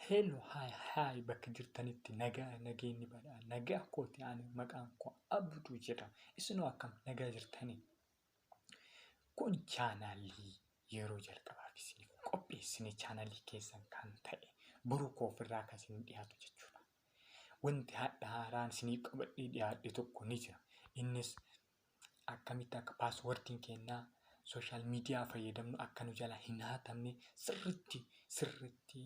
Hello, hi bakka jirtanitti nageenyi badhaa nagaa kooti ani maqaan koo Abduu jedhama. Isinoo akkam nagaa jirtanii? Kun chaanaalii yeroo jalqabaaf isiniif qopheessine chaanaalii keessan kan ta'e boruu koo ofirraa kan isin dhiyaatu jechuudha. Wanti haaraan isinii qabadhee dhiyaadhe tokko ni jira. Innis akkamitti akka paaswordiin keenyaa sooshaal miidiyaa fayyadamnu akka nu jalaa hin haatamne sirriitti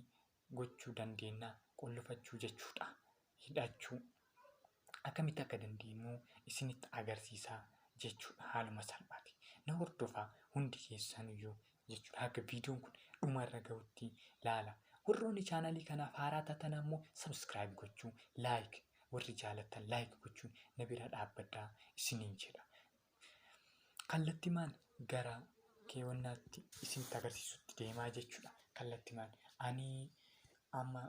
gochuu dandeenya, qollofachuu jechuudha. Hidhachuu akkamitti akka dandeenyu isinitti agarsiisaa jechuudha haaluma salphaati. Na hordofaa hundi keessaniyyuu jechuudha. Akka viidiyoon kun dhumarra gahutti laala. Warroonni chaanaalii kanaaf haaraa taatan ammoo sabskiraayib gochuu, laayik warri jaalatan laayik gochuun na bira dhaabbadhaa isiniin jedha. Kallattimaan gara keewwannaatti isinitti agarsiisutti deemaa jechuudha. Kallattimaan ani amma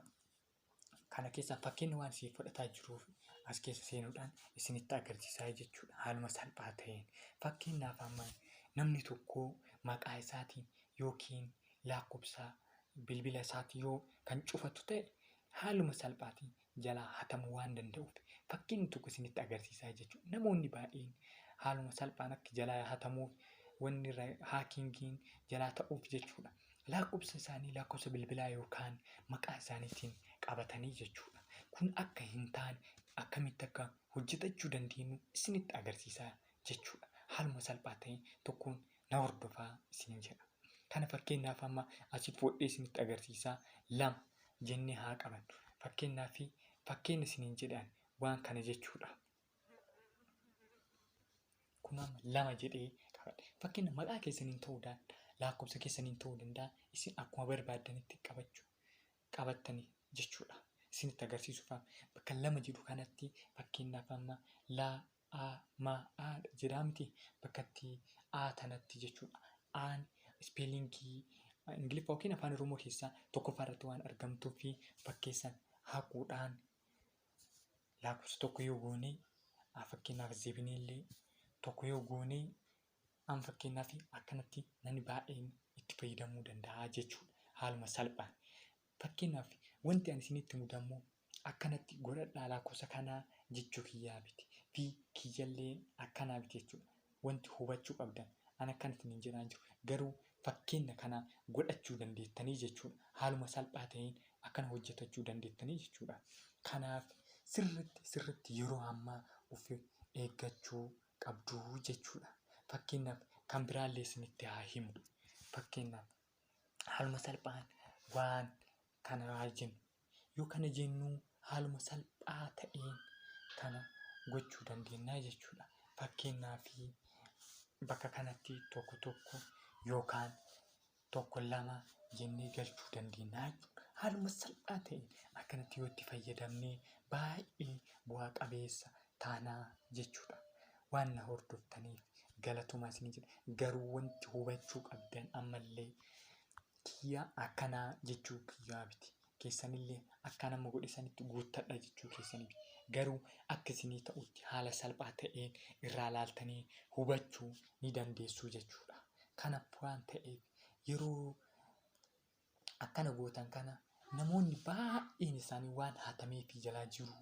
kana keessaa fakkeenya waan siif fudhataa jiruuf as keessa seenuudhaan isinitti agarsiisaa jechuudha. Haaluma salphaa ta'een fakkeenyaaf amma namni tokko maqaa isaatiin yookiin lakkoofsa bilbila isaatiin yoo kan cufatu ta'e haaluma salphaatiin jalaa hatamuu waan danda'uuf fakkeenyi tokko isinitti agarsiisaa jechuudha. Namoonni baay'een haaluma salphaan akka jalaa hatamuuf wanni haakingiin jalaa ta'uuf jechuudha. Lakkoofsa isaanii lakkoofsa bilbilaa yookaan maqaa isaaniitiin qabatanii jechuudha. Kun akka hin taane akkamitti akka hojjetachuu dandeenyu isinitti agarsiisaa jechuudha. Haaluma salphaa ta'een tokkoon na hordofaa isiniin jedha. Kana fakkeenyaaf amma asii fuudhee isinitti agarsiisaa 2 jennee haa qabannu. Fakkeenya isiniin jedhan waan kana jechuudha. Kun amma 2 jedhee qabadhe. Fakkeenya maqaa keessaniin ta'uu danda'a. Lakkoofsa keessaniin ta'uu danda'a. Isin akkuma barbaadanitti qabattanii jechuudha. Isinitti agarsiisuuf bakka 2 jedhu kanatti fakkeenyaaf amma jedhaa miti bakkatti tanatti jechuudha. Aan ispeelingii Ingiliffaa yookiin afaan Oromoo keessaa tokkoffaa irratti waan argamtuu fi fakkeessan haquudhaan lakkoofsa tokko yoo goone fakkeenyaaf zeebinillee tokko yoo goone an fakkeenyaaf akkanatti namni baay'een itti fayyadamuu danda'a jechuudha. Haaluma salphaan. Fakkeenyaaf wanti ani isinitti mudammoo akkanatti godhadhaa lakkoofsa kanaa jechuu kiyyaa miti fi kiyyallee akkanaa miti jechuudha. Wanti hubachuu qabdan ani akkanatti hin jedhaan jiru. Garuu fakkeenya kana godhachuu dandeettanii jechuudha. Haaluma salphaa ta'een akkana hojjetachuu dandeettanii jechuudha. Kanaaf sirriitti yeroo ammaa of eeggachuu qabduu jechuudha. Fakkeenyaaf kan biraallee isinitti haa himu. Fakkeenyaaf haaluma salphaan waan kana haa jennu. Yoo kana jennu haaluma salphaa ta'een kana gochuu dandeenya jechuudha. Fakkeenyaaf bakka kanatti tokko yookaan 1 jennee galchuu dandeenya jechuudha. Haaluma salphaa ta'een akkanatti yoo itti fayyadamnee baay'ee bu'aa qabeessa taanaa jechuudha. Waan na hordoftaniif galatooma isin jedha. Garuu wanti hubachuu qabdan ammallee kiyya akkanaa jechuu kiyyaa miti. Keessanillee akkana amma godhisanitti guuttadha jechuu keessaniif. Garuu akka isinii ta'utti haala salphaa ta'een irraa laaltanii hubachuu ni dandeessu jechuudha. Kanaaf waan ta'eef yeroo akkana gootan kana namoonni baay'een isaanii waan hatamee fi jalaa jiru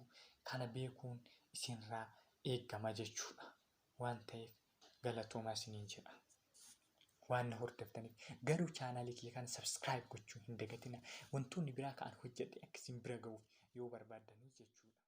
kana beekuun isinirraa eegama jechuudha. Waan ta'eef galatooma isiniin jedha. Waan na hordoftaniif garuu chaanaalii kiyya kana sabskiraayib gochuu hin dagatinaa. Wantoonni biraa kan hojjedhe akka isin bira gahuuf yoo barbaadanii jechuudha.